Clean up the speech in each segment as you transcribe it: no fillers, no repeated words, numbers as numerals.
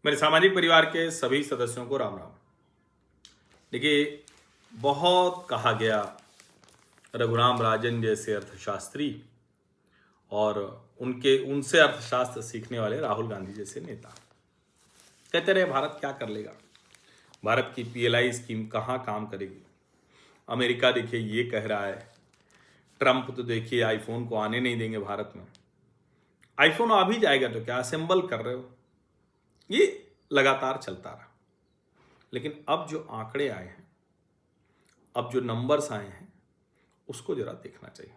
मेरे सामाजिक परिवार के सभी सदस्यों को राम राम। देखिए, बहुत कहा गया रघुराम राजन जैसे अर्थशास्त्री और उनसे अर्थशास्त्र सीखने वाले राहुल गांधी जैसे नेता कहते रहे भारत क्या कर लेगा, भारत की पीएलआई स्कीम कहाँ काम करेगी। अमेरिका देखिए ये कह रहा है, ट्रंप तो देखिए आईफोन को आने नहीं देंगे भारत में। आईफोन आ भी जाएगा तो क्या असेंबल कर रहे हो, ये लगातार चलता रहा। लेकिन अब जो आंकड़े आए हैं, अब जो नंबर्स आए हैं, उसको जरा देखना चाहिए।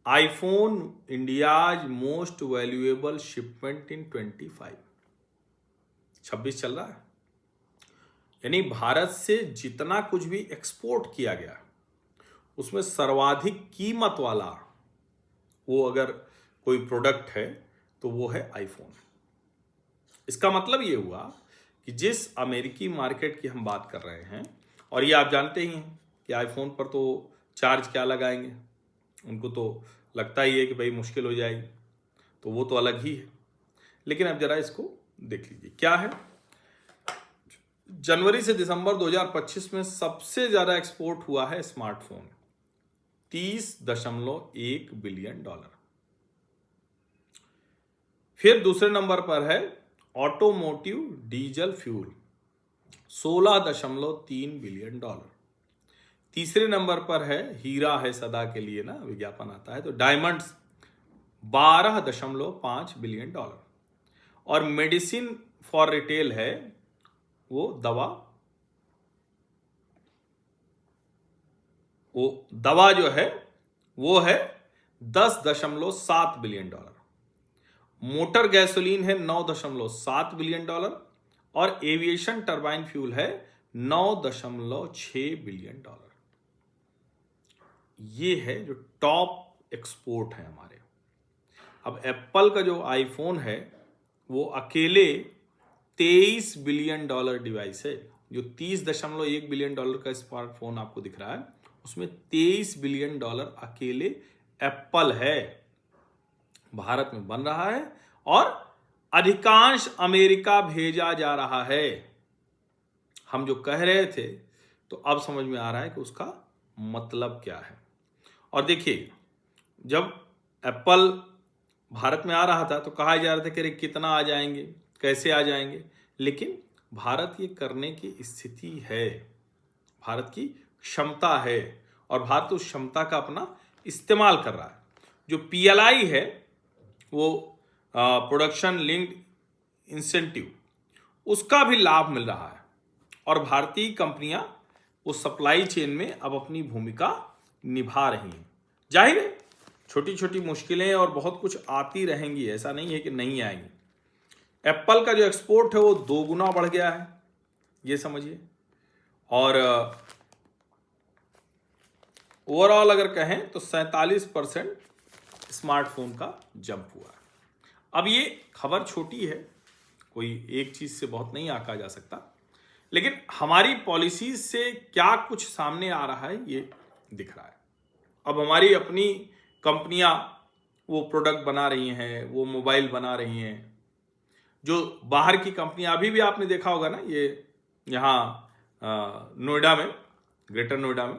IPhone India's most valuable shipment in 26 चल रहा है। यानी भारत से जितना कुछ भी एक्सपोर्ट किया गया उसमें सर्वाधिक कीमत वाला वो अगर कोई प्रोडक्ट है तो वो है आईफोन। इसका मतलब ये हुआ कि जिस अमेरिकी मार्केट की हम बात कर रहे हैं, और ये आप जानते ही हैं कि आईफोन पर तो चार्ज क्या लगाएंगे, उनको तो लगता ही है कि भाई मुश्किल हो जाएगी, तो वो तो अलग ही है। लेकिन अब जरा इसको देख लीजिए क्या है। जनवरी से दिसंबर 2025 में सबसे ज्यादा एक्सपोर्ट हुआ है स्मार्टफोन, $30.1 बिलियन। फिर दूसरे नंबर पर है ऑटोमोटिव डीजल फ्यूल, $16.3 बिलियन। तीसरे नंबर पर है, हीरा है सदा के लिए ना, विज्ञापन आता है तो डायमंड्स, $12.5 बिलियन। और मेडिसिन फॉर रिटेल है, वो दवा जो है वो है $10.7 बिलियन। मोटर गैसोलीन है $9.7 बिलियन और एविएशन टरबाइन फ्यूल है $9.6 बिलियन। ये है जो टॉप एक्सपोर्ट है हमारे। अब एप्पल का जो आईफोन है वो अकेले $23 बिलियन डिवाइस है। जो $30.1 बिलियन का स्मार्टफोन आपको दिख रहा है उसमें $23 बिलियन अकेले एप्पल है, भारत में बन रहा है और अधिकांश अमेरिका भेजा जा रहा है। हम जो कह रहे थे तो अब समझ में आ रहा है कि उसका मतलब क्या है। और देखिए, जब एप्पल भारत में आ रहा था तो कहा जा रहा था कि अरे कितना आ जाएंगे, कैसे आ जाएंगे, लेकिन भारत ये करने की स्थिति है, भारत की क्षमता है और भारत उस क्षमता का अपना इस्तेमाल कर रहा है। जो पीएलआई है वो प्रोडक्शन लिंक्ड इंसेंटिव, उसका भी लाभ मिल रहा है और भारतीय कंपनियां उस सप्लाई चेन में अब अपनी भूमिका निभा रही हैं। जाहिर है छोटी छोटी मुश्किलें और बहुत कुछ आती रहेंगी, ऐसा नहीं है कि नहीं आएंगी। एप्पल का जो एक्सपोर्ट है वो 2 गुना बढ़ गया है, ये समझिए। और ओवरऑल अगर कहें तो 47% स्मार्टफोन का जंप हुआ है। अब ये खबर छोटी है, कोई एक चीज से बहुत नहीं आंका जा सकता, लेकिन हमारी पॉलिसीज से क्या कुछ सामने आ रहा है ये दिख रहा है। अब हमारी अपनी कंपनियां वो प्रोडक्ट बना रही हैं, वो मोबाइल बना रही हैं। जो बाहर की कंपनियां, अभी भी आपने देखा होगा ना, ये यहाँ नोएडा में, ग्रेटर नोएडा में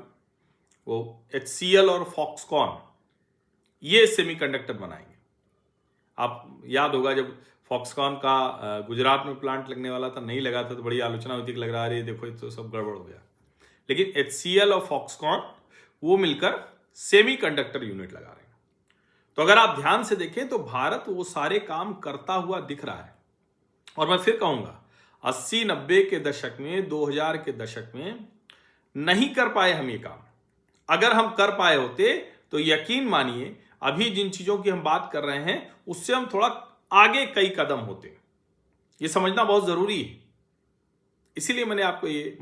वो HCL और फॉक्सकॉन ये सेमीकंडक्टर बनाएंगे। आप याद होगा जब फॉक्सकॉन का गुजरात में प्लांट लगने वाला था, नहीं लगा था तो बड़ी आलोचना होती कि लग रहा है देखो ये तो सब गड़बड़ हो गया। लेकिन HCL और फॉक्सकॉन वो मिलकर सेमीकंडक्टर यूनिट लगा रहे हैं। तो अगर आप ध्यान से देखें तो भारत वो सारे काम करता हुआ दिख रहा है। और मैं फिर कहूंगा 80-90 के दशक में, 2000 के दशक में नहीं कर पाए हम ये काम। अगर हम कर पाए होते तो यकीन मानिए अभी जिन चीजों की हम बात कर रहे हैं उससे हम थोड़ा आगे कई कदम होते। ये समझना बहुत जरूरी है। इसीलिए मैंने आपको ये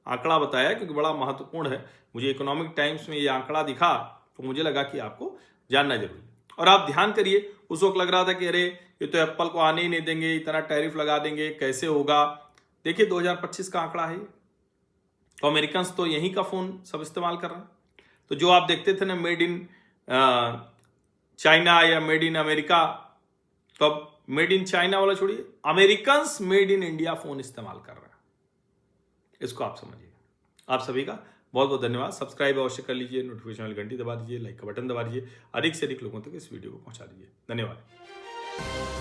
आंकड़ा बताया क्योंकि बड़ा महत्वपूर्ण है। मुझे इकोनॉमिक टाइम्स में ये आंकड़ा दिखा तो मुझे लगा कि आपको जानना जरूरी। और आप ध्यान करिए, उस वक्त लग रहा था कि अरे ये तो एप्पल को आने ही नहीं देंगे, इतना टैरिफ लगा देंगे, कैसे होगा। देखिए 2025 का आंकड़ा है, तो अमेरिकन तो यहीं का फोन सब इस्तेमाल कर रहे हैं। तो जो आप देखते थे ना मेड इन चाइना या मेड इन अमेरिका, तो अब मेड इन चाइना वाला छोड़िए, Americans made in India phone इस्तेमाल कर रहे हैं। इसको आप समझिए। आप सभी का बहुत बहुत धन्यवाद। सब्सक्राइब अवश्य कर लीजिए, नोटिफिकेशन वाली घंटी दबा दीजिए, लाइक का बटन दबा दीजिए, अधिक से अधिक लोगों तक इस वीडियो को पहुंचा दीजिए। धन्यवाद।